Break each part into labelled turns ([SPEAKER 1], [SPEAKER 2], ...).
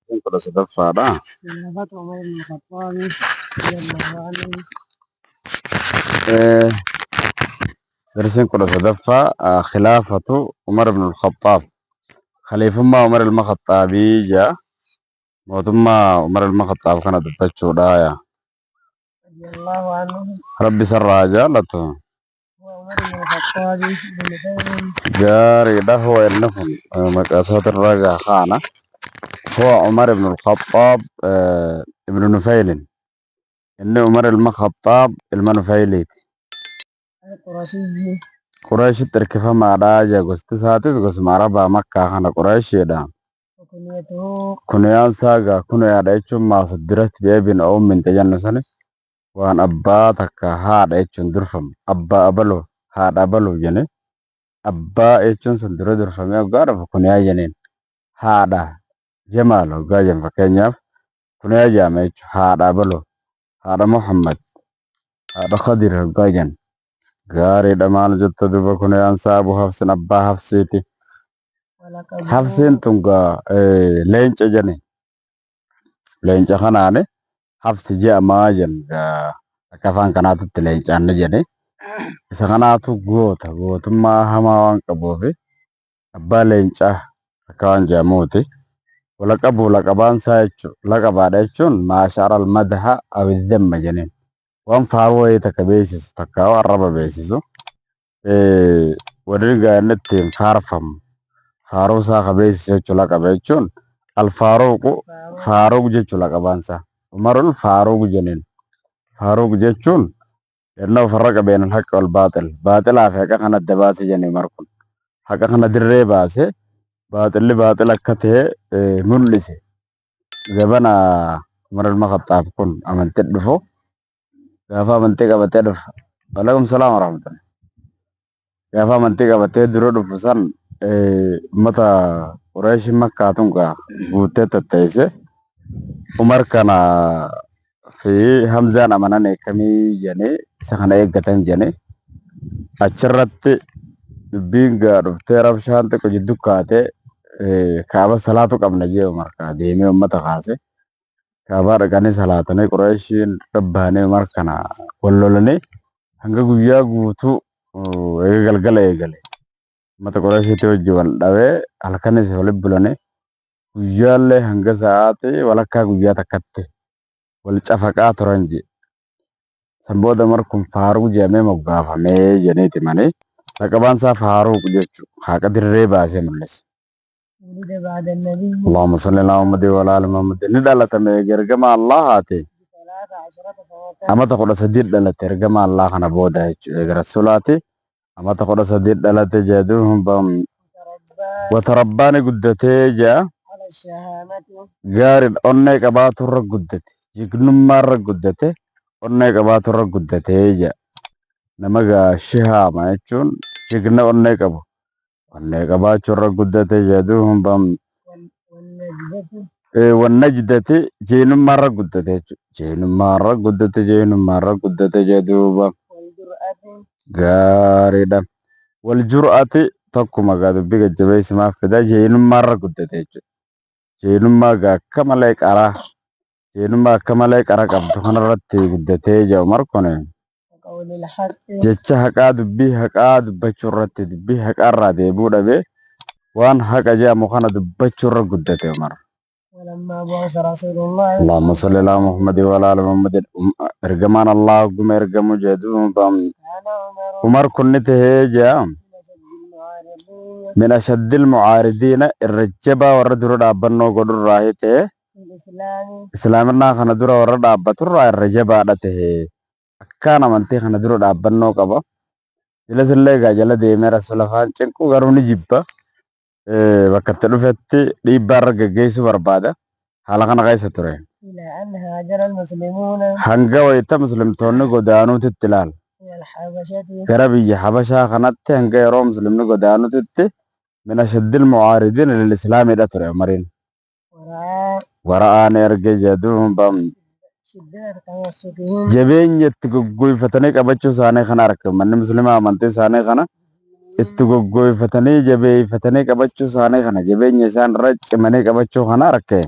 [SPEAKER 1] كل صدفة ده
[SPEAKER 2] خلافة عمر بن الخطاب رضي الله عنه.
[SPEAKER 1] درسين كل صدفة خلافة عمر بن الخطاب خليفة ما عمر المخطابي جاء موتما عمر المخطاب كان دتشو دايا
[SPEAKER 2] رضي الله عنه.
[SPEAKER 1] ربي سر جالته
[SPEAKER 2] وعمر بن الخطاب بن نفيل
[SPEAKER 1] جاري ده هو النفل مقاسات الرجع خانة هو عمر بن الخطاب ابن نفيل إن عمر المخطاب المنفيلي
[SPEAKER 2] القرشي
[SPEAKER 1] قريش تركفا ما راجع غست ساتس غس مرابا مكة خنا قريش يدا
[SPEAKER 2] وكنيته
[SPEAKER 1] كنيان ساغا كنيا دايچو ما صدرت بيبن او من تجنسني وان ابا تكا ها دايچون درفم ابا ابلو ها دابلو جني ابا ايچون سندرو درفم يا غار كنيا جنين ها دا جمالو غاجم فكنيا كنيا جامع ها دابلو ها محمد ها خضر غاجن غاري دمال جت دبا كنيان سابو حفصن ابا حفصيتي
[SPEAKER 2] ولقبه
[SPEAKER 1] حفصين تونغا لينچ جني leenca kanaani hafsi ji'a maajan akka afaan kanaatitti leencaanni jedhe isa kanaatu gootummaa hamaa waan qabuufi abbaa leencaa akka waan jedhamuuti laqabaan isaa laqabaadha jechuun maashaar almadaha abiddamma jeniin waan faaruu wayii takka beeksisu takka arraba beeksisu warri gaa'inni ittiin faarfamu faaruu isaa ka beeksisu jechuu laqaba jechuun alfaaruuqu faaruuq jechuu laqabaan isaa umarul faaruuq jeniin faaruuq jechuun لأنه فرق بين الحق والباطل باطل في حق خنا الدباسي جني مركون حق خنا دري باسي باطل أكته ملسي زبنا مر المخطاب كون أمن تدفو كافا منطقة بتدف عليكم السلام ورحمة الله كافا منطقة بتدرو دفسان متى قريش مكة تونكا بوتة التيسة عمر كان في همزة أمانة كمي جني سخنا إيجاتن جني أشرت بينغا رفتي رفشان تكو جدو كاتي كابا صلاة قبل نجي عمر كاديمي أمتا خاسي كابا رقاني صلاة ني قريشين رباني عمر كان ولولني هنگا گویا گوتو إيجال متا قريشي توجي والدوي هلكاني سيولي بلوني گویا اللي هنگا ساعتي ولكا گویا تكتي والچافقا ترنجي Sanboota markun faaruu jedhamee moggaafamee jedheeti malee laqabaan isaa faaruu jechuudha. Haqa dirree baasee mul'isa.
[SPEAKER 2] ولد بعد النبي
[SPEAKER 1] Allahumma salli ala Muhammadin wa ala ali Muhammadin. Ni dhalatame ergama Allah haate.
[SPEAKER 2] ب13 سنة
[SPEAKER 1] Amata 13 dhalate ergama Allah kana booda jechuudha. Eega rasuulaati. Amata 13 dhalate jedhuun
[SPEAKER 2] تربى
[SPEAKER 1] watarabbaani guddatee jaa
[SPEAKER 2] على الشهامة
[SPEAKER 1] gaariidha. Onnee qabaaturra guddate. Jignummaarra guddate. Onnee qabaaturra guddatee jaa. Nama shihaama jechuun jigna onnee qabu. Onnee qabaachuurra guddate jedhuun
[SPEAKER 2] والنجدة
[SPEAKER 1] wannajdati jeenummaarra guddate jechuudha. Jeenummaarra guddate jedhuuba
[SPEAKER 2] والجرأة
[SPEAKER 1] gaariidha. Wal jur'aati tokkuma gaa dubbii gajjabeessimaaf fida jeenummaarra guddate jechuudha. Jeenummaa akka malee qara qabdu kanarratti guddatee jedhu markone.
[SPEAKER 2] وقول الحق
[SPEAKER 1] Jecha haqaa dubbii haqaa dubbachuu irratti dubbii haqaarraa deebuu dhabee waan haqa jedhamu kana dubbachuu irra guddate Umar.
[SPEAKER 2] ولما بعث رسول الله
[SPEAKER 1] Allahumma salli ala Muhammadin wa ala ali Muhammadin. Ergamaan Allah hogguma ergamu jedhuun
[SPEAKER 2] كان عمر
[SPEAKER 1] Umar kun ni tahee jaa
[SPEAKER 2] من أشد المعارضين
[SPEAKER 1] min ashaddil mucaaridiina irra jabaa warra dura dhaabbannoo godhurraa ta'e
[SPEAKER 2] في الإسلام
[SPEAKER 1] islaaminaa kana dura warra dhaabbaturraa irra jabaadha tahee akkaan amantii kana dura dhaabbannoo qaba. Jilasillee egaa jala deemee rasuula afaan cinquu garuu ni jibba. Bakka itti dhufetti dhiibbaa irra geggeessuu barbaada. Haala kana keessa ture.
[SPEAKER 2] إلى أن هاجر المسلمون
[SPEAKER 1] Hanga wayita muslimtoonni godaanuutitti ilaala.
[SPEAKER 2] إلى الحبشة
[SPEAKER 1] Gara biyya Habashaa kanatti hanga yeroo muslimni godaanuutitti min ashaddil mucaaridiina lil islaamiidha ture Umariin.
[SPEAKER 2] ورأى
[SPEAKER 1] Wara'aan erge jedhuun
[SPEAKER 2] شدة تمسكهم
[SPEAKER 1] jabeenya itti goggoifatanii qabachuu isaanii kana arge. Manni muslimaa amantii isaanii kana itti goggoifatanii jabeeffatanii qabachuu isaanii kana jabeenya isaan irra cimanii qabachuu kana arge.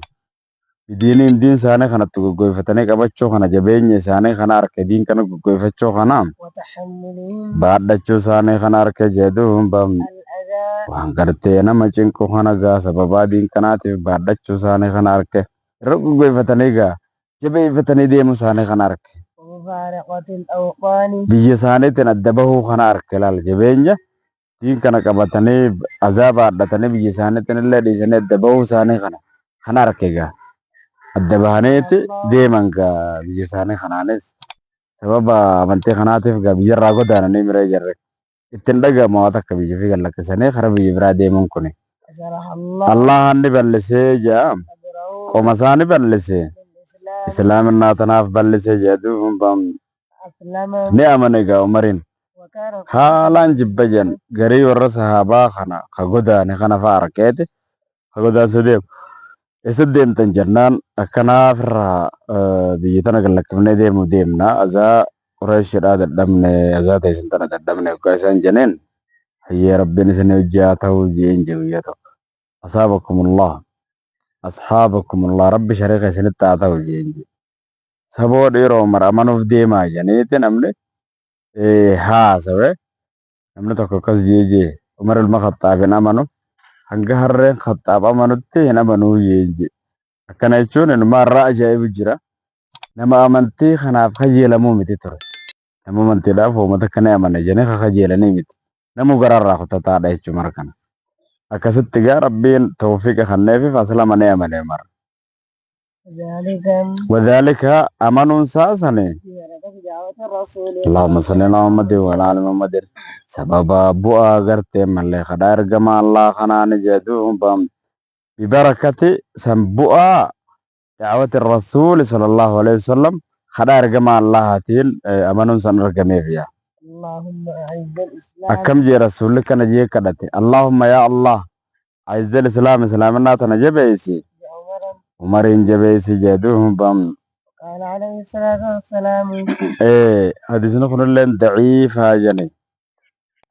[SPEAKER 1] diiniin diin isaanii kanatti goggoyfatanii qabachuu kana jabeenya isaanii kana harka diin kana goggoyfachuu kana
[SPEAKER 2] وتحملهم
[SPEAKER 1] baadhachuu isaanii kana harka jedhuun
[SPEAKER 2] الأذى
[SPEAKER 1] waan gartee nama cinqu kana gaa sababaa diin kanaatiif baadhachuu isaanii kana harka irra goggoyfatanii gaa jabeeffatanii deemuu isaanii kana harka
[SPEAKER 2] ومفارقة الأوطان
[SPEAKER 1] biyya isaaniitiin adda bahuu kana harka ilaala jabeenya diin kana qabatanii azaa baadhatanii biyya isaaniitiin illee dhiisanii adda bahuu isaanii kana harka gaa adda bahaniiti deeman gaa biyya isaanii kanaanis sababa amantii kanaatiif gaa biyyarraa godaananii miree jirre ittiin dhagahamu waan akka biyya fi gallakkisanii karaa biyya biraa deeman kuni.
[SPEAKER 2] شرح الله
[SPEAKER 1] Allah ni ballisee jaa
[SPEAKER 2] صدره
[SPEAKER 1] qoma isaa ni ballisee
[SPEAKER 2] بالإسلام
[SPEAKER 1] islaaminaa tanaaf ballisee jedhuun
[SPEAKER 2] أسلم
[SPEAKER 1] ni amane gaa umariin
[SPEAKER 2] وكان
[SPEAKER 1] haalaan jibba jan garii warra sahaabaa kana ka godaane kana fa'a arkeeti ka godaansa deemu. Eessa deemtan jennaan akkanaaf irraa biyya tana gallakkifnee deemna azaa Qureeshidhaa dadhabne azaa teessin tana dadhabne akka isaan jeneen hayyee rabbiin isin hojjaa ta'uu jeen jiru yoo ta'u asxaabakumullah rabbi shariika isinitti haa ta'u jeen jiru saboo dhiiroo mara amanuuf deemaa jeniiti namni haasawe namni tokko akkas jeejee Umar ilma Khaxaabin amanu hanga harreen Khaxaab amanutti hin amanuu jeen jiru. Akkana jechuun inumaarraa ajaa'ibu jira. Nama amantii kanaaf kajeelamuu miti ture. Nama amantiidhaaf uummata kana amana jedhanii kajeelanii miti. Namu gararraa kutataadha jechuun mara kana. Akkasitti gaa rabbiin tawfiiqa kenneefiif aslama ni amane mara.
[SPEAKER 2] ذلك
[SPEAKER 1] Wadhaalika amanuun saasane
[SPEAKER 2] في دعوة الرسول
[SPEAKER 1] Allahumma salli ala Muhammadin wa ala ali Muhammadin sababa bu'aa gartee mallee kadhaa ergama Allah kanaan jedhuun bibarakati san bu'aa دعوة الرسول صلى الله عليه وسلم خدار جماعة الله هاتين أمانون سنرجمي فيها
[SPEAKER 2] اللهم أعز الإسلام
[SPEAKER 1] أكم جي رسولك نجي كدتي اللهم يا الله عز الإسلام إسلامنا تنجبيسي
[SPEAKER 2] بعمر
[SPEAKER 1] عمرين جبيسي جدوهم بام
[SPEAKER 2] قال عليه الصلاة والسلام
[SPEAKER 1] حديثنا كنا لين ضعيفة جني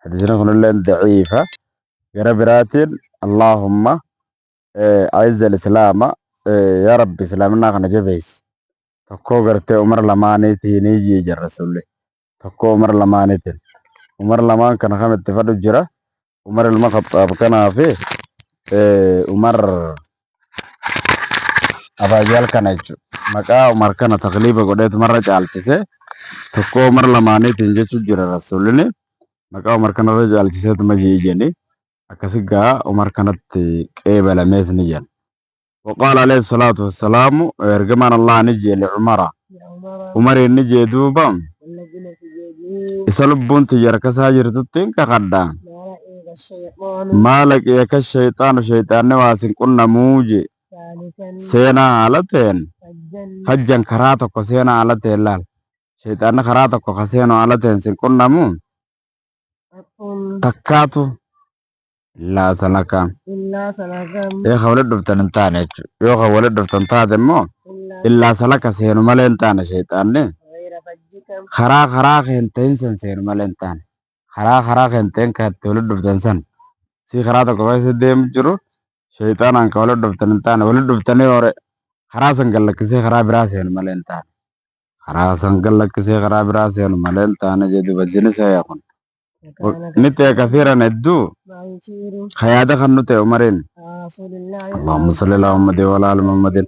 [SPEAKER 1] حديثنا كنا لين ضعيفة براتين اللهم عز الإسلام يا رب إسلامنا كنجبيس tokko gartee Umar lamaaniitiin jira rasuulli tokko Umar lamaaniitiin Umar lamaan kana kan itti fadhu jira Umar ilma Khaxaab kanaa fi Umar Abaajal kana jechuudha maqaa Umar kana taqliiba godheetu marra caalchise tokko Umar lamaaniitiin jechuun jira rasuulli maqaa Umar kanarra caalchiseetu majii jenni akkasi gaa Umar kanatti qeebalamees ni jenna. وقال عليه الصلاة والسلام ارجمان الله نجي لعمر
[SPEAKER 2] بعمر
[SPEAKER 1] عمر نجي دوبا
[SPEAKER 2] والذين في جيبهم
[SPEAKER 1] يسلبون تجارك ساجر تتين كقدا
[SPEAKER 2] ما رأيك الشيطان
[SPEAKER 1] مالك يك الشيطان نواسن كنا موجي
[SPEAKER 2] ثالثا
[SPEAKER 1] سينا علتين
[SPEAKER 2] فجا
[SPEAKER 1] حجا كراتك سينا علتين لال شيطان كراتك خسينا علتين سن كنا مو
[SPEAKER 2] حق
[SPEAKER 1] تكاتو لا سلكا
[SPEAKER 2] إلا سلكا
[SPEAKER 1] يا خولد دفتن تاني يا خولد دفتن تاني مو
[SPEAKER 2] إلا
[SPEAKER 1] إلا سلكا سينو مالين تاني شيطان
[SPEAKER 2] غير فجك
[SPEAKER 1] خرا خنتين سن سينو مالين تاني خرا خنتين كاتولد دفتن سن si karaa tokko keessa deemu jiru shayxaanaan ka wal dhuftanii hin taane wal dhuftanii hore karaa san gallakkisee karaa biraa seenu malee hin taane karaa san gallakkisee karaa biraa seenu malee hin taane jedhu bajjini isaa kun
[SPEAKER 2] وكان
[SPEAKER 1] ni ta'e kafiiran hedduu
[SPEAKER 2] ما يشير
[SPEAKER 1] hayaada kan nu ta'e umariin
[SPEAKER 2] رسول الله
[SPEAKER 1] Allahumma salli ala Muhammadin wa ala ali Muhammadin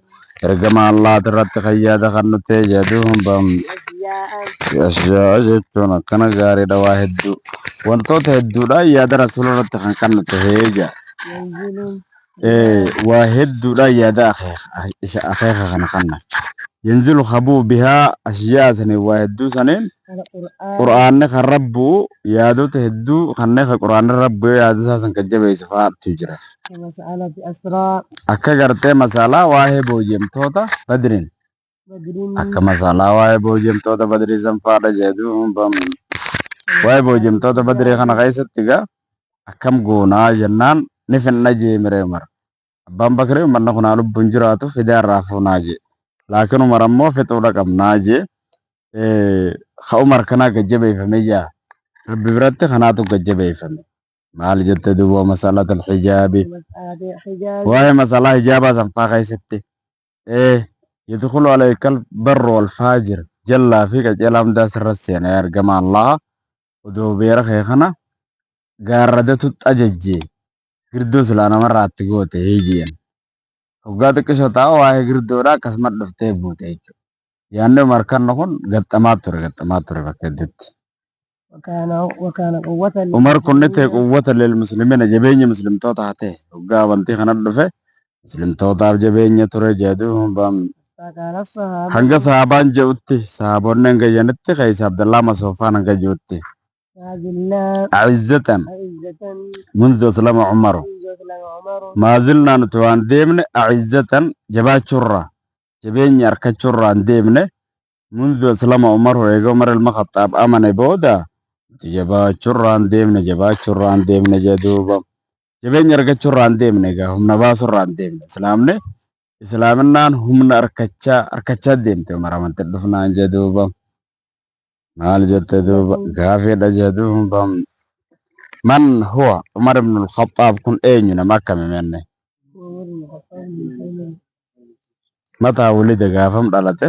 [SPEAKER 1] ergama Allah irratti hayyaada kan nu ta'e jedhuun
[SPEAKER 2] أشياء
[SPEAKER 1] ashyaa jechuun akkana gaariidha waa hedduu wantoota hedduudha yaada rasuula irratti kan kan nu ta'e jaa
[SPEAKER 2] ينزل
[SPEAKER 1] waa hedduudha yaada akeeka kana kanna yanzilu khabuu bihaa ashyaa sanii waa hedduu saniin
[SPEAKER 2] القرآن
[SPEAKER 1] qur'aanni kan rabbu yaadota hedduu kanneen kan qur'aanni rabbu yaada isaa san kan jabeessu fa'aatu jira
[SPEAKER 2] ومسألة أسراء
[SPEAKER 1] akka gartee masaalaa waa'ee boojamtoota badriin
[SPEAKER 2] بدر
[SPEAKER 1] akka masaalaa waa'ee boojamtoota badrii san fa'aadha jedhuun waa'ee boojamtoota badrii kana keessatti gaa akkam goonaa jennaan ni finna jee miree mara abbaan bakrii uummanni kunaa lubbuun jiraatu fidee irraa fuunaa jee laakiin umar ammoo fixuudha qabnaa jee ha umar kanaa gajjabeeffamee jaa rabbi biratti kanaatu gajjabeeffame maal jette duuba masalaat alxijaabi
[SPEAKER 2] مسألة الحجاب
[SPEAKER 1] waa'ee masalaa hijaabaa sanfaa keessatti يدخل عليك البر والفاجر جلا فيك جلام داس الرسين يا رجما الله ودو بيرخ يخنا قاردة تأججي قردوس لأنا مرة تقوت هيجيا وقادك شطاء وهي قردورا كسمت دفتي بوتيج يعني مركان نكون قد تماتر بكدت
[SPEAKER 2] وكان قوة
[SPEAKER 1] عمر كنت قوة للمسلمين جبين مسلم توتا هته وقابنتي خنا دفه مسلم توتا جبين ترى جادوهم بام
[SPEAKER 2] فكان الصحابة
[SPEAKER 1] hanga sahabaan je'utti sahaboonni hanga jenitti keessa Abdullah Masofaan hanga je'utti
[SPEAKER 2] أذلاء
[SPEAKER 1] a'izzatan
[SPEAKER 2] عزة
[SPEAKER 1] mundu aslama Umaru
[SPEAKER 2] يسلم عمر
[SPEAKER 1] maa zilnaa nuti waan deemne a'izzatan jabaachurra jabeenya harkachurra hin deemne mundu aslama Umaru eega Umar ilma Khattaab amane booda nuti jabaachurra hin deemne jedhuuba jabeenya argachurra hin deemne egaa humna baasurra hin deemne islaamne islaaminaan humna harkachaa deemte Umar amantii dhufnaan jedhuuba maal jette duuba gaafeedha jedhuuba man huwa Umar ibn al-Khattab kun eenyu nama akkami menne
[SPEAKER 2] عمر بن الخطاب من حين
[SPEAKER 1] mataa wulida gaafam dhalate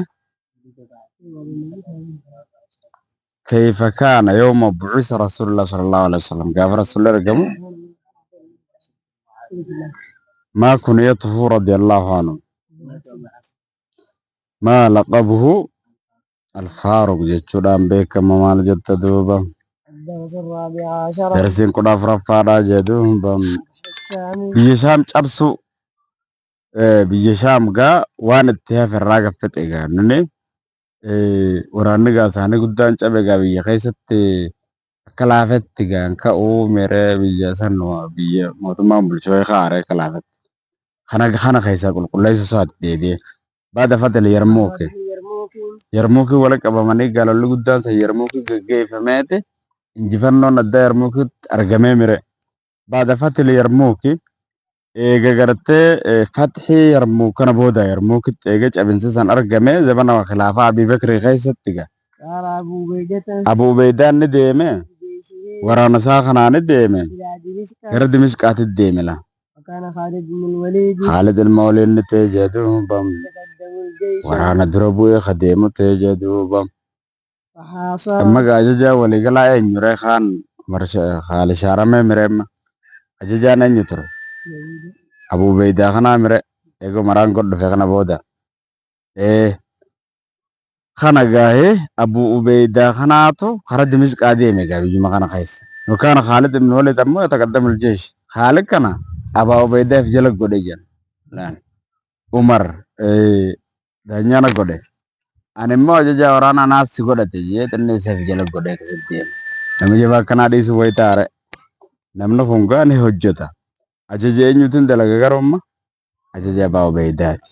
[SPEAKER 1] kayfa kaana yawma bu'isa rasulullah sallallahu alaihi wasallam gaafa rasuulli argamu maa kuniyatuhu radiyallahu anhu maa laqabuhu الفاروق jechuudhaan beekama maal jette duuba
[SPEAKER 2] الدرس الرابع عشر
[SPEAKER 1] darsiin 14ffaadha jedhuuba
[SPEAKER 2] الشامي
[SPEAKER 1] biyya shaam cabsu biyya shaam gaa waan itti hafe irraa gaffate egaa nuni waraanni gaa isaanii guddaan cabe gaa biyya keessatti akka laafetti gaa ka'uu mere biyya san biyya mootummaan bulchoo haare akka laafetti kana keessaa qulqulleessu isaatti deebi'e baada fatal yarmuuke
[SPEAKER 2] يرموك
[SPEAKER 1] yarmuukii wala qabamanii gaalolli guddaan san yarmuukii gaggeeffameeti injifannoon addaa yarmuukiitti argamee mire baada fatal yarmuukii eega gartee fathii yarmuuk kana booda yarmuukitti eega cabinsi san argame zabana khilaafaa Abii Bakrii keessatti ga
[SPEAKER 2] قال أبو بيدة
[SPEAKER 1] Abu Ubaydaan ni deeme
[SPEAKER 2] بجيشه
[SPEAKER 1] waraana isaa kanaa ni deeme
[SPEAKER 2] إلى دمشق
[SPEAKER 1] gara Dimishqaatti deeme la
[SPEAKER 2] وكان خالد بن الوليد
[SPEAKER 1] Khaalid ilma Waliid ni ta'e jedhuuba
[SPEAKER 2] يتقدم الجيش
[SPEAKER 1] waraana dura bu'ee kadeemu ta'e jedhuuba
[SPEAKER 2] فحاصر
[SPEAKER 1] amma gaa ajajaa waliigalaa eenyure kaan haali shaaramee mireemma ajajaan eenyu ture Abu Ubaydaa kanaa mire eega maraan god dhufe kana booda kana gaahee Abu Ubaydaa kanaatu kara Dimishqaa deeme gaa biyyuma kana keessa yookaan Khaalid ibn Waliid ammoo yataqaddamu al-jaysh Khaalid kana Abu Ubaydaaf jala godhe jedhan laan Umar daanyana godhe ani immoo ajajaa waraanaa naassi godhate jee xinnee isaaf jala godhe akkasitti deeme nama jabaa akkanaa dhiisu wayitaare namni kun gaa ni hojjeta ajaja eenyuutiin dalaga garumma ajaja Abu Ubaydaati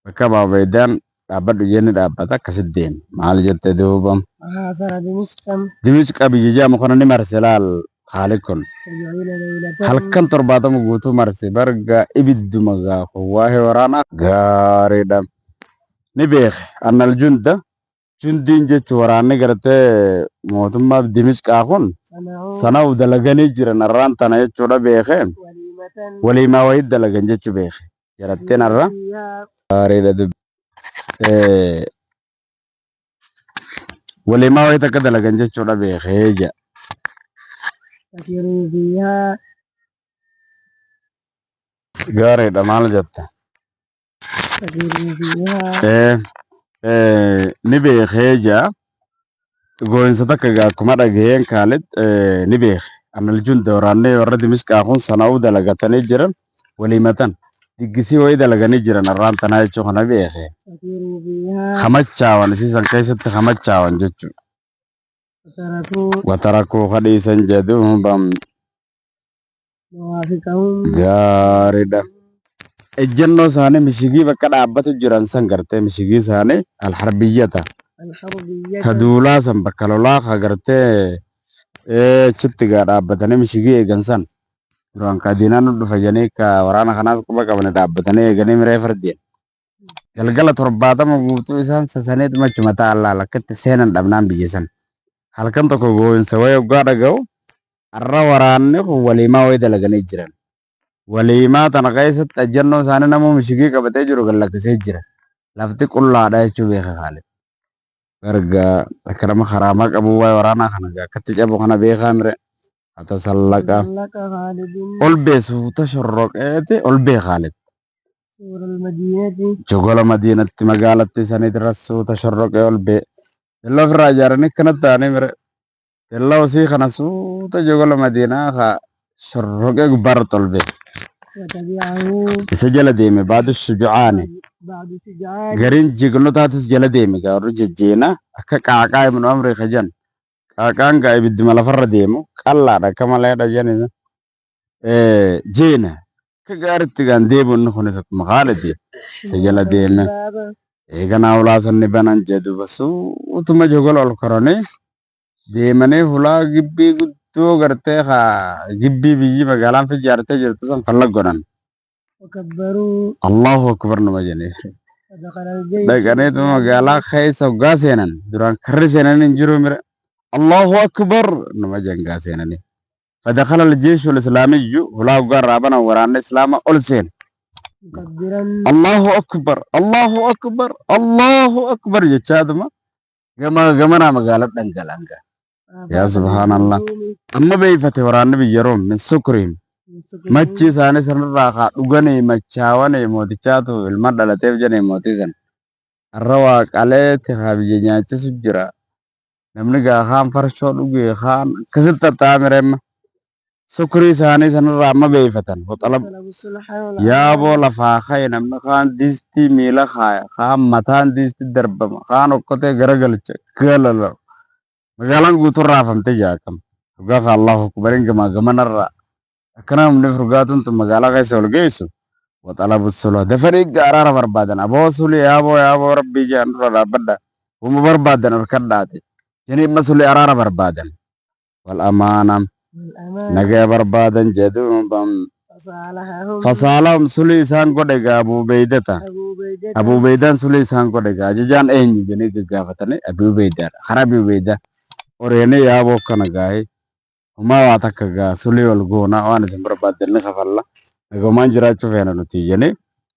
[SPEAKER 1] bakka Abu Ubaydaan dhaabbadhu jee ni dhaabbata akkasitti deeme maal jette duuba
[SPEAKER 2] فحاصر دمشقا
[SPEAKER 1] Dimishqa biyya jaamu kana ni marse laal Khaalid kun
[SPEAKER 2] 70 ليلة
[SPEAKER 1] halkan 70 guutuu marse barga ibidduma gaa waahee waraanaa gaariidha ni beeke annal junda jundiin jechuun waraanni gartee mootummaa Dimishqaa kun
[SPEAKER 2] صنعوا
[SPEAKER 1] sana'u dalaganii jiran arraan tana jechuudha beeke
[SPEAKER 2] وليمة
[SPEAKER 1] waliimaa wayit dalagan jechuu beeke jaratteen arra
[SPEAKER 2] فيها
[SPEAKER 1] gaariidha waliimaa wayit akka dalagan jechuudha beekee ja
[SPEAKER 2] فكروا فيها
[SPEAKER 1] gaariidha maal jetta
[SPEAKER 2] فكروا فيها
[SPEAKER 1] ni beekee ja gooyinsa takka gaa akkuma dhagaheen Khaalid ni beeke annal junda waraannee warra Dimishqaa kun sana'uu dalagatanii jiran waliimatan diggisii wayii dalaganii jiran arraan tanaa jechuu kana beeke
[SPEAKER 2] فكروا فيها
[SPEAKER 1] kamachaawan isiisan keessatti kamachaawan jechuu
[SPEAKER 2] وتركوا
[SPEAKER 1] watarakuu kadhiisan jedhuubam
[SPEAKER 2] موافقهم
[SPEAKER 1] gaariidha ejjennoo isaanii mishigii bakka dhaabbatu jiran san gartee mishigii isaanii alharbiyyata
[SPEAKER 2] الحربية
[SPEAKER 1] ta duulaa san bakka lolaa ka gartee achitti gaa dhaabbatanii mishigii eegan san duraan ka diinaan nu dhufa janii ka waraana kanaas quba qabanii dhaabbatanii eeganii miree fardeen galgala 70 guutuu isaan sasaneet machuma ta'allaa lakkatti seenan dhabnaan biyya san halkan tokko gooyinsa wayii oggaa dhaga'u arra waraanni kun waliimaa wayii dalaganii jiran waliimaa tana keessatti ejjennoo isaanii namuu mishigii qabatee jiru gallakkisee jira lafti qullaadha jechuu beeka Khaalid. Erga akkanama karaamaa qabu waa'ee waraanaa kana akkatti cabu kana beekaa mire atasallaqa
[SPEAKER 2] تسلق خالد
[SPEAKER 1] ol bee suuta shorroqeeti ol bee Khaalid.
[SPEAKER 2] سور المدينة
[SPEAKER 1] Jogola madiinatti magaalatti saniitirra suuta shorroqee ol bee. Delloo ofirraa ijaaranii akkanatti ta'anii mire. Delloo osii kana suuta jogola madiinaa haa shorroqee gubbaarratti ol bee.
[SPEAKER 2] وتبعه
[SPEAKER 1] Isa jala deeme baadu shujucaani.
[SPEAKER 2] بعد شجاع
[SPEAKER 1] Gariin jignotaatis jala deeme gaarru jejjeena akka qaaqaa ibnu amri kajan. Qaaqaan gaa ibidduma lafarra deemu qallaadha akka maleedha jenisa. Jeena akka gaaritti gaan deemu inni kunis akkuma Khaalid isa jala deeme.
[SPEAKER 2] الباب
[SPEAKER 1] Eeganaa ulaa sanni banan jedhu basuutuma jogola ol koranii deemanii hulaa gibbii guddoo gartee haa gibbii biyyi magaalaan fi ijaartee jirtu san falla godhan.
[SPEAKER 2] وكبروا
[SPEAKER 1] Allahu akbar nama jenee.
[SPEAKER 2] فدخل الجيش
[SPEAKER 1] Dhaqaniituma magaalaa keessa hoggaa seenan duraan karri seenan hin jiru mire. Allahu akbar nama jangaa seenanii. فدخل الجيش الإسلامي هلا قرابنا ورانا إسلام ألسين
[SPEAKER 2] مكبرا
[SPEAKER 1] الله أكبر الله أكبر الله أكبر جتشادما جمنا مقالب دنجلانجا يا سبحان الله أما بيفتي ورانا بيجروم من سكرين مچي ساني سنراخا دغني مچاوني موتيچاتو المدل تيفجني موتيسن الرواق عليه تخابي نياچ سجرا نمنغا خام فرشو دغي خان كست تامرم سكري ساني سنرا ما بيفتن وطلب
[SPEAKER 2] طلب الصلح
[SPEAKER 1] يا بو لفاخي نمن خان ديستي ميلا خايا خام متان ديستي دربم خان وقته غرغلچ كلل مغالان غوتو رافم تجاكم غا الله اكبر انما غمنر أكنا من فرقاتون ثم قال غيس والجيسو وطلب الصلح دفريق قرار بربادن أبو سولي يا أبو ربي جان رضا بدا هم بربادن الكرداتي جنيب مسولي قرار بربادن والأمانة
[SPEAKER 2] والأمان
[SPEAKER 1] نجا بربادن جدوم بام
[SPEAKER 2] فصالحهم
[SPEAKER 1] فصالهم سولي سان قدقا أبو بيدان سولي سان قدقا ججان أين جنيك قافتني أبو بيدان خرابي بيدا وريني يا أبو كنقاي وما واتكا سولي والغونا وانا سنبربادن خفالله Egomaan jiraachuu feena nuti jennee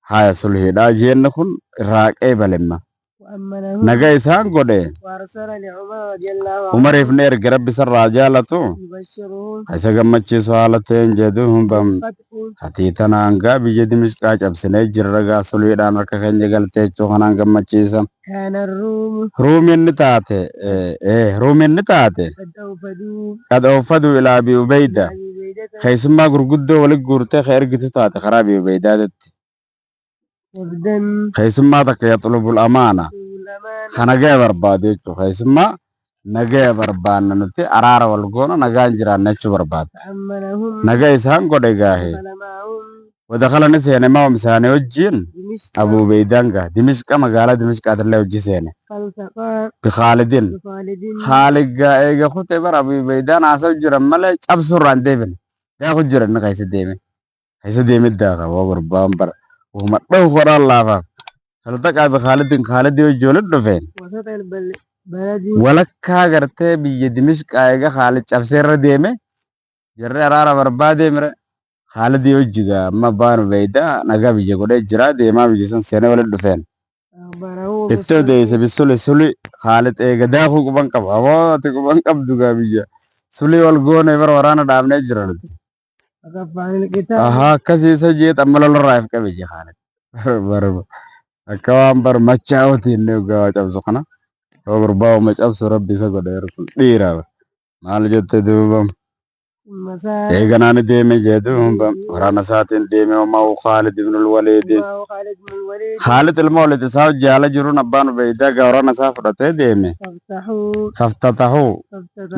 [SPEAKER 1] haaya sulhiidhaa jenne kun irraa qeebalema.
[SPEAKER 2] وأمنه
[SPEAKER 1] Naga isaan godhe
[SPEAKER 2] وأرسل لعمر رضي الله عنه
[SPEAKER 1] Umariif ni erga rabbi sarraa jaalatu
[SPEAKER 2] يبشره
[SPEAKER 1] isa gammachiisu haala ta'een jedhu humbam
[SPEAKER 2] بالفتح
[SPEAKER 1] hatii tanaan gaa biyya Dimishqaa cabsinee jirra gaa sulhiidhaan harka keenya galtee jechuu kanaan gammachiisa.
[SPEAKER 2] كان الروم
[SPEAKER 1] Ruumiin ni taate
[SPEAKER 2] قد أوفدوا
[SPEAKER 1] qad oofadu ilaa Abii Ubeyda
[SPEAKER 2] أبي بيدة
[SPEAKER 1] keessummaa gurguddoo wali guurtee ka ergitu taate karaa Abii Ubeydaadatti
[SPEAKER 2] وفدا
[SPEAKER 1] keessummaa takka yaxlubul amaana.
[SPEAKER 2] والأمان
[SPEAKER 1] Kanagaya barbaadu jechuudha. Keessumaa nagaya barbaanna nuti araara wal goona nagaan jiraanna jechuu barbaada.
[SPEAKER 2] فأمنهم
[SPEAKER 1] Nagaa isaan godhe gaahe.
[SPEAKER 2] دخل معهم
[SPEAKER 1] Wadakala seene maa isaanii wajjin
[SPEAKER 2] دمشق
[SPEAKER 1] Abuu Beeydaan gaa. Dimishqa magaalaa Dimishqaatillee hojii seene.
[SPEAKER 2] فالتقى
[SPEAKER 1] Bi Khaalidin.
[SPEAKER 2] بخالد
[SPEAKER 1] Khaalid gaa eega kutee bara Abuu Beeydaan haasa'u jiran malee cabsurraan deebine. Gaa ku jiran ni keessa deeme. Keessa deeme daaqa waa barbaan bara. Uuma dhahu qoraan laafaaf. Faltaqaa bi Khaalidin ijoollee dhufeen.
[SPEAKER 2] وسط البلد
[SPEAKER 1] Walakkaa gartee biyya Dimishqaa eega Khaalid cabseerra deeme jarri araara barbaadee mire Khaalid hojjiga amma baanu beeydaa nagaa biyya godhee jira deemaa biyya san seenee walitti dhufeen.
[SPEAKER 2] أخبره
[SPEAKER 1] Ittoo deeyse bisuli Khaalid eega daakuu quban qaba abooti quban qabdu gaa biyya sulii wal goone bara waraana dhaabnee jira nuti.
[SPEAKER 2] فكف عن القتال
[SPEAKER 1] Ahaa akkasiisa jeet amma lolirraa if qabe jee Khaalid. Akka waan bar machaa'uti inni gaa cabsu kana. Yoo barbaa'u macabsu rabbi isa godheeru kun dhiiraa. Maal jette duuba
[SPEAKER 2] ثم سار
[SPEAKER 1] eeganaani deeme jedhu waraana isaatiin deeme homaa Khaalid ibnul Waliid.
[SPEAKER 2] معه خالد بن الوليد
[SPEAKER 1] Khaalid ilma Waliid isaa jaala jiruun abbaan Ubeydaa gaa waraana isaa fudhatee deeme.
[SPEAKER 2] فافتحوا
[SPEAKER 1] Faftatahuu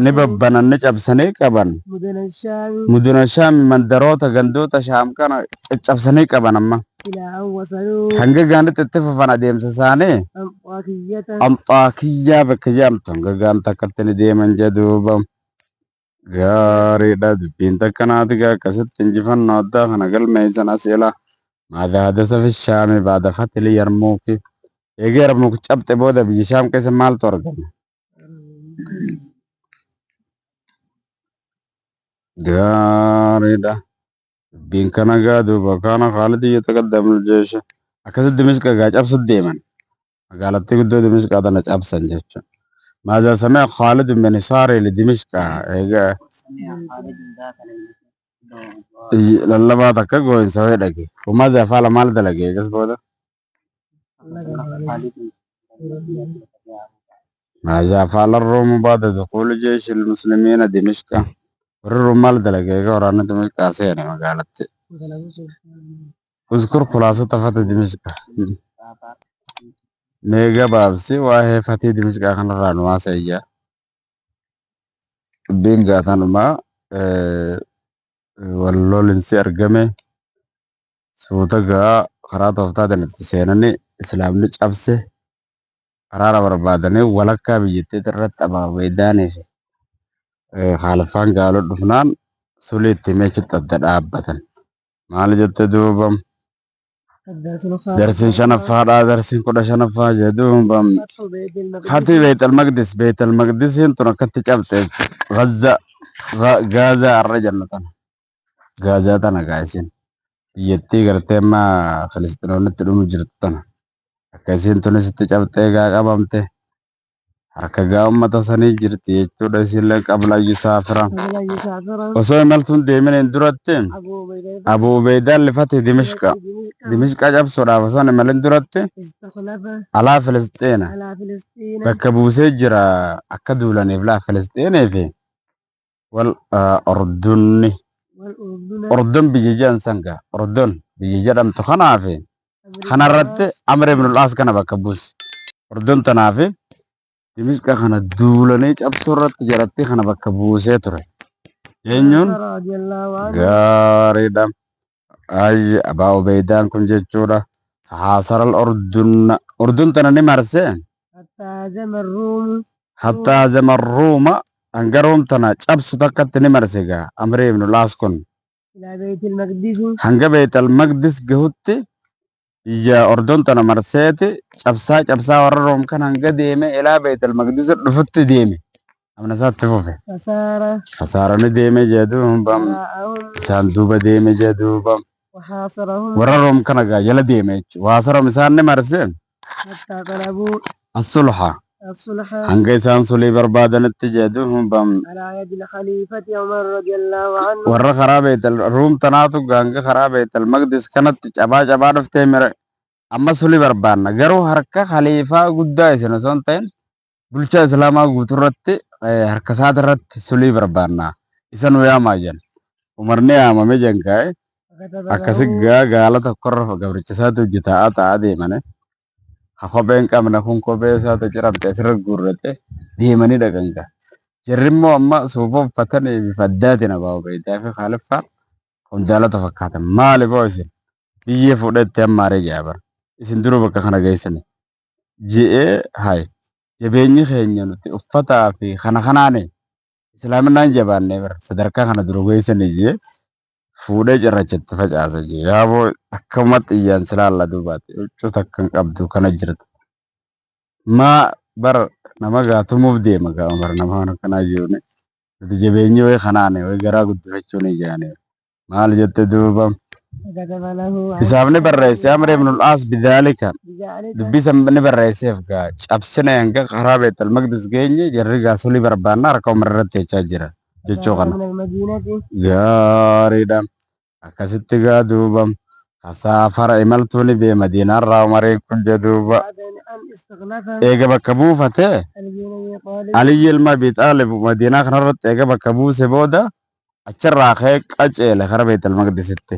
[SPEAKER 1] ni babbanan ni cabsanii qaban.
[SPEAKER 2] مدن الشام
[SPEAKER 1] Muduna Shaam mandaroota gandoota Shaam kana caccabsanii qaban amma.
[SPEAKER 2] إلى أن وصلوا
[SPEAKER 1] Hanga gaanitti itti fufan adeemsa isaanii
[SPEAKER 2] أنطاكية
[SPEAKER 1] Anxaakiyyaa bakka jedhamtu hanga gaanta akkatti ni deeman jedhuuba. Gaariidha dubbiin takkanaati gaa akkasitti injifannoo addaa kana galmeessan as ila maadha hadasa fi shaami baada fatili yarmuuki eegee yarmuuk cabxe booda biyya shaam keessa maaltu argame gaariidha dubbiin kana gaa duuba kaana Khaalid yataqaddamul jeesha akkasitti Dimishqa gaa cabsu deeman magaalattii guddoo Dimishqaa tana cabsan jechuudha. Maaza samee Khaalid bin Saari li Dimishqaa egaa lallabaa takka goo'insa wayii dhage. Uummaza faala maal dalage eegas booda. ماذا فعل الروم بعد دخول جيش المسلمين دمشق والروم مال دلقة ورانا دمشق عسيرة ما قالت اذكر خلاصة فتح دمشق ميغا بابسي واهي فتح دمشق خان رانوا سيجا بين قاتان ما واللولنسي أرقمي سوتاقا خرات وفتادن التسيناني إسلام لج أبسي قرار بربادني ولكا بيجتي ترت أبا ويداني خالفان قالوا دفنان سوليتي ميشت الدرابة maal jette duubam darsin shanaffaadha darsin kudha shanaffaa jee duubam fati beetal maqdisiin tun akkatti cabte gaazaa arra jannatan gaazaa tana gaasiin biyyattii gartee ammaa filistinoonitti dhumu jirtu tana akka isiin tunis itti cabtee gaa qabamte harka gaa ummata sanii jirti jechuudha isiillee qablayyuu saafiran osoo imaltuun deemin hin duratti Abu Ubaydaan lifate Dimishqa cabsuudhaaf osoo hin imalin duratti alaa Filistiina bakka buusee jira akka duulaniif laa Filistiinii fi wal Ordun biyya jedhan sangaa Ordun biyya jedhamtu kanaafi kanarratti Amr ibn al-As kana bakka buuse Ordun tanaafi Dimishqa kana duulanii cabsuu irratti jaratti kana bakka buusee ture. Eenyuun gaariidha. Ayyi Abaa Ubaydaan kun jechuudha. Haasaral Ordun tana ni marsee. Hattaa zamarruuma hanga room tana cabsu takkatti ni marse gaa Amr ibn al-As kun. Hanga Beetal Maqdis gahutti ija Ordun tana marseeti cabsaa warra room kan hanga deeme ilaa Beetal Maqdis dhufutti deeme. Amna isaatti fufe. Kasaarani deeme jedhuubam isaan duuba deeme jedhuubam warra room kana gaa jala deeme jechuudha. Waasaram isaan ni marse as-sulha hanga isaan sulii barbaadanitti jedhuubam warra karaa Beetal room tanaatu hanga karaa Beetal Maqdis kanatti cabaa dhuftee mire amma sulii barbaanna garuu harka khaliifaa guddaa isin osoo hin ta'in bulchaa islaamaa guuturratti harka isaati irratti sulii barbaanna isa nu yaamaa jenna umarni yaamame jenkaa'e akkasi gaala tokkorra gabricha isaati hojjetaa ta'aa deemane ha kopheen qabna kun kophee isaati ciramte asirra guurrate deemanii dhaqanqa jirrimmoo amma suufa uffatanii bifa addaatiin Abaa Ubaydaa fi Khaliffaan qondaalota fakkaatan maali boo isin biyyee fuudhetti hammaaree jaabar isin duruu bakka kana geessani je'ee hay jabeenyi keenya nuti uffataa fi kanaane islaaminaan jabaannee bira sadarkaa kana dura geessanii jee fuudhee cirrachatti facaasa jee yaaboo akkuma xiyyaan silaalla duubaatti huccuu takkan qabdu kana jirtu maa bara nama gaatumuuf deema gaa bara nama kanaa jiruun nuti jabeenyi wayii kanaane wayii garaa guddifachuun ijaane maal jette duuba isaafni barreesse Amr ibn al-As bidaalika dubbisa ni barreesseef gaa cabsina hanga karaa Beetal Maqdis geenye jarri gaa sulii barbaanna harka umarratti jechaa jira jechuu kana gaariidha akkasitti gaa duuba kasaafara imaltuuni bee Madiinaarraa Umareen kun jedhuuba eega bakka buufate Aliyyi ilma Abi Xaalib Madiinaa kanarratti eega bakka buuse booda achirraa ka'ee qaceele karaa Beetal Maqdisitti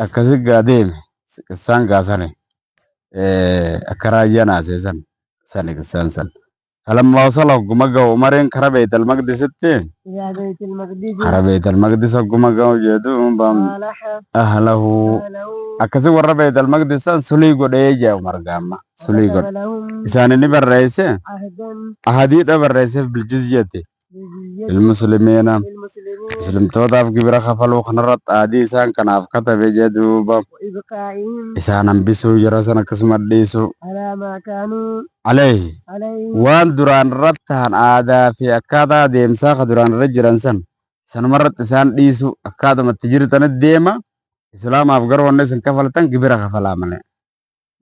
[SPEAKER 1] akkasi gaa deeme qissaan gaasane akka raayyaan haaseesan sani qissaan san falammaa wasala hogguma ga'u Umareen karaa Beetal Maqdisitti karaa Beetal Maqdis hogguma ga'u jedhuubam ahlahu akkasi warra Beetal Maqdis san sulii godhee jee Umar gaamma sulii godhe isaan inni barreesse ahadiidha barreesseef biljizyate ilmuslimiina muslimtootaaf gibira kafaluu kanarratti aadii isaan kanaaf katabe jedhuuba isaan hambisuu yeroo san akkasuma dhiisu alayhi waan duraan irratti ta'an aadaa fi akkaataa deemsaa ka duraan irra jiran san sanumarratti isaan dhiisu akkaatumatti jirtanitti deema islaamaaf garuu wanni isin kafaltan gibira kafalaa malee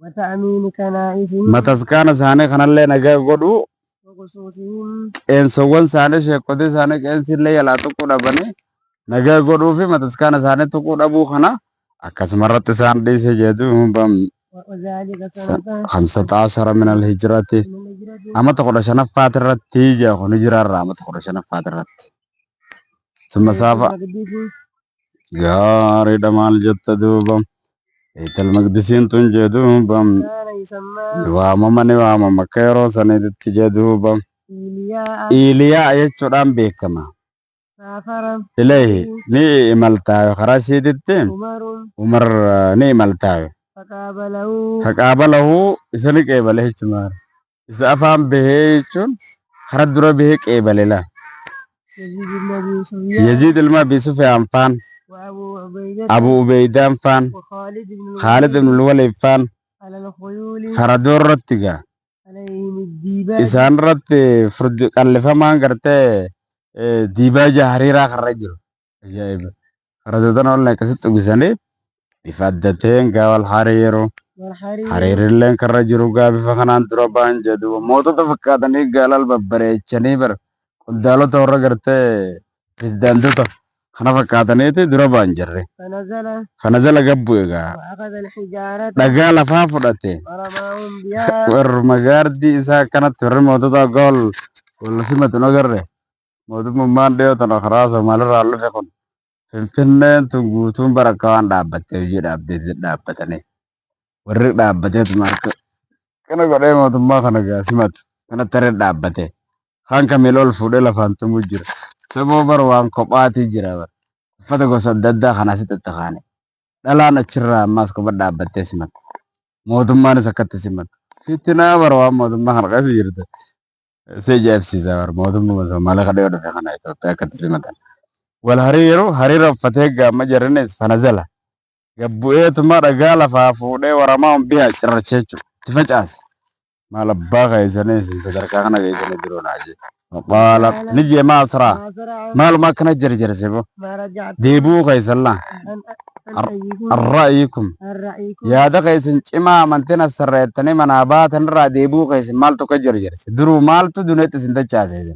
[SPEAKER 2] وتأمين كنائسهم
[SPEAKER 1] mataskaana isaanii kanallee nagaa godhuu
[SPEAKER 2] وقصوصهم
[SPEAKER 1] qeensowwan isaanii sheekotii isaanii qeensillee jalaa tuquu dhabanii nagaa godhuu fi mataskaana isaanii tuquu dhabuu kana akkasumarratti isaan dhiise jedhu
[SPEAKER 2] وذلك سنة
[SPEAKER 1] 15 min alhijrati
[SPEAKER 2] من الهجرة
[SPEAKER 1] amata 15ffaati irratti jaa kun hijiraarraa amata 15ffaati irratti summa
[SPEAKER 2] بيت
[SPEAKER 1] saafa
[SPEAKER 2] المقدس
[SPEAKER 1] gaariidha maal jetta duuba Beetal Maqdisiin tun jedhuuba
[SPEAKER 2] كان يسمى
[SPEAKER 1] waamama ni waamama akka yeroo saniitti jedhuuba
[SPEAKER 2] إيلياء
[SPEAKER 1] Iiliyaa jechuudhaan beekama.
[SPEAKER 2] سافر
[SPEAKER 1] Ileehi ni imaltaayo karaa isiititti
[SPEAKER 2] عمر
[SPEAKER 1] Umar ni imaltaayo.
[SPEAKER 2] فقابله
[SPEAKER 1] Kaqaabalahu isa ni qeebale jechuudha. Isa afaan bahee jechuun karaa dura bahee qeebalela.
[SPEAKER 2] يزيد بن أبي سفيان
[SPEAKER 1] Yazid ilma Abi Sufyaan faan
[SPEAKER 2] وأبو عبيدة
[SPEAKER 1] Abu Ubeydaan faan
[SPEAKER 2] وخالد بن
[SPEAKER 1] Khalid ibn Walid faan
[SPEAKER 2] على الخيول
[SPEAKER 1] karaa duratti gaa.
[SPEAKER 2] عليهم الديباج
[SPEAKER 1] Isaan irratti furdi qallifamaan gartee diibaaja hariiraa karra jiru. Ajaa'iba! Karaa ollee akkasitti uwwisanii bifa addateen gaawal hariiru.
[SPEAKER 2] والحرير
[SPEAKER 1] Hariirilleen karra jiru gaa bifa kanaan dura ba'an jedhu. Mootota fakkaatanii gaalal babbareechanii bara qondaalota warra gartee pirezidaantota kana fakkaataniiti dura ba'an jirre.
[SPEAKER 2] فنزل
[SPEAKER 1] Kana jala gabbu egaa
[SPEAKER 2] وأخذ الحجارة
[SPEAKER 1] dhagaa lafaa fudhate.
[SPEAKER 2] ورماهم بها
[SPEAKER 1] Warra gaardii isaa akkanatti warri mootota gool wal simatu nagarre. Mootummaan dhiyootan karaa Soomaalirraa dhufe kun Finfinneen tun guutuun barakkaa waan dhaabbattee hojii dhaabbatanii warri dhaabbateetu marka kana godhee mootummaa kana gaa simatu kanatti haree dhaabbate kaan kamiila ol fuudhee lafaan tumuu jira. Saboo bara waan kophaatii jira bara uffata gosa adda addaa kana asitti itti dhalaan achirraa ammaas kophaa dhaabbattee simatu mootummaanis akkatti simatu fitinaa bara waan mootummaa kana keessa jirte. Si ajaa'ibsiisa bara mootummaa Somaalee kadhee dhufe kana Itoophiyaa akkatti simatan. Wal hariira uffatee gaamma jarrinis fanazala gabbu'eetuma dhagaa lafaa fuudhee waramaa bihaa cirracha jechuudha. Itti facaase. Maal abbaa keessanii sadarkaa kana keessanii biroo naajee. Qaala ni jeemaa asraa
[SPEAKER 2] ما زرع
[SPEAKER 1] maaluma akkana jarjarse boo
[SPEAKER 2] ما رجعت
[SPEAKER 1] deebuu keessallaa
[SPEAKER 2] أن أيكون
[SPEAKER 1] arra'yikum
[SPEAKER 2] أن رأيكم
[SPEAKER 1] yaada keessan cimaa amantiin as sarreettanii manaa baatan irraa deebuu keessan maaltu ka jarjarse duruu maaltu duneetti isin dachaase.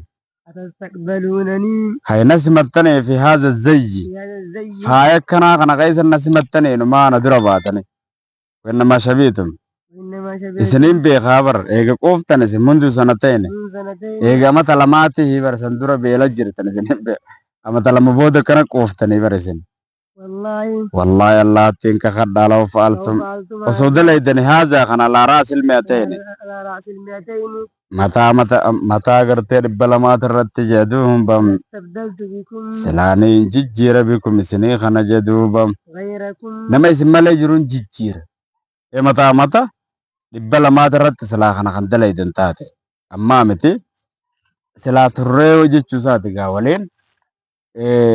[SPEAKER 2] أتستقبلونني
[SPEAKER 1] Hayna simattanii fi haza zayyi
[SPEAKER 2] في هذا الزي
[SPEAKER 1] faaya akkanaa kana keessan na simattanii numaana dura baatanii. Wannama shabiitum
[SPEAKER 2] وإنما شبهت
[SPEAKER 1] isiniin beekaa bar eega qooftan isin mundu sana ta'ine
[SPEAKER 2] منذ سنتين
[SPEAKER 1] eega amata lamaatii bar san dura beela jirtan isiniin amata lama booda kana qooftanii bar isin.
[SPEAKER 2] والله
[SPEAKER 1] Wallaahi allaattiin kakadhaa lau
[SPEAKER 2] لو
[SPEAKER 1] fa'altum
[SPEAKER 2] فعلتم
[SPEAKER 1] osoo dalaydani haazaa kana laaraa silmea ta'ine
[SPEAKER 2] على رأس المئتين
[SPEAKER 1] mataa gartee 200 irratti jedhuubam
[SPEAKER 2] استبدلت بكم
[SPEAKER 1] silaanii jijjiira bikum isinii kana jedhuubam
[SPEAKER 2] غيركم
[SPEAKER 1] nama isin malee jiruun jijjiira. Mataa 200 irratti silaa kana kan dalaydan taate ammaa miti silaa turree jechuu isaati gaa waliin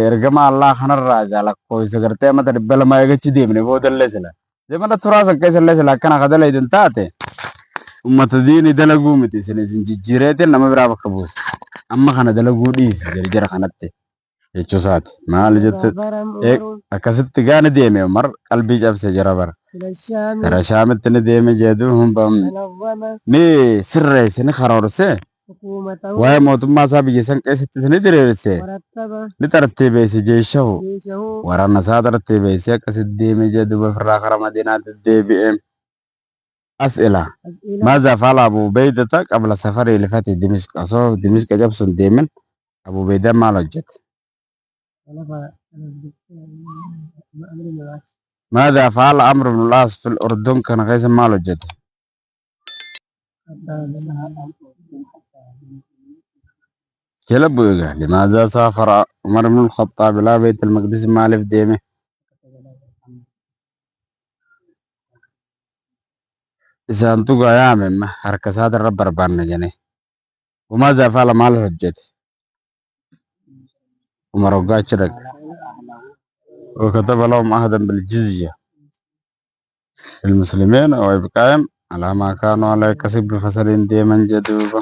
[SPEAKER 1] ergama Allah kanarraa gaa lakkoofsa gartee mata 200 eegachi deemne boodallee sila. Mana turaa san keessallee sila akkana ka dalaydan taate ummata diinii dalaguu miti isin jijjiireetiin nama biraa bakka buusa. Amma kana dalaguu dhiisi jara kanatti jechuu isaati. Maal jette
[SPEAKER 2] سافر عمر
[SPEAKER 1] akkasitti gaani deeme Umar qalbii cabse jara bara.
[SPEAKER 2] إلى الشام
[SPEAKER 1] Gara Shaamitti ni deeme jedhuubam
[SPEAKER 2] فنظم
[SPEAKER 1] ni sirreesse ni karoorsee
[SPEAKER 2] حكومته
[SPEAKER 1] waa'ee mootummaa isaa biyya san keessatti ni diriirse
[SPEAKER 2] ورتب
[SPEAKER 1] ni tartiibeesse jeeshahu
[SPEAKER 2] جيشه
[SPEAKER 1] waraana isaa tartiibeesse akkasitti deeme jedhuuba ofirraa karaa Madiinaatti deebi'e. As'ila
[SPEAKER 2] أسئلة
[SPEAKER 1] ماذا فعل أبو بيدة قبل سفره لفتح دمشق؟ أصو دمشق جبسون ديمن أبو بيدة ما لجت. ماذا فعل عمرو بن العاص في الأردن كان غير ما لجت. جلبوا يقال لماذا سافر عمر بن الخطاب إلى بيت المقدس ما لف ديمه. إذا أنتو قيام ما حركات الرب ربنا جنيه. وماذا فعل مال حجت عمر وقات شرق وكتب لهم عهدا بالجزية المسلمين وإبقائهم على ما كانوا على كسب فصل ديما جدوبا.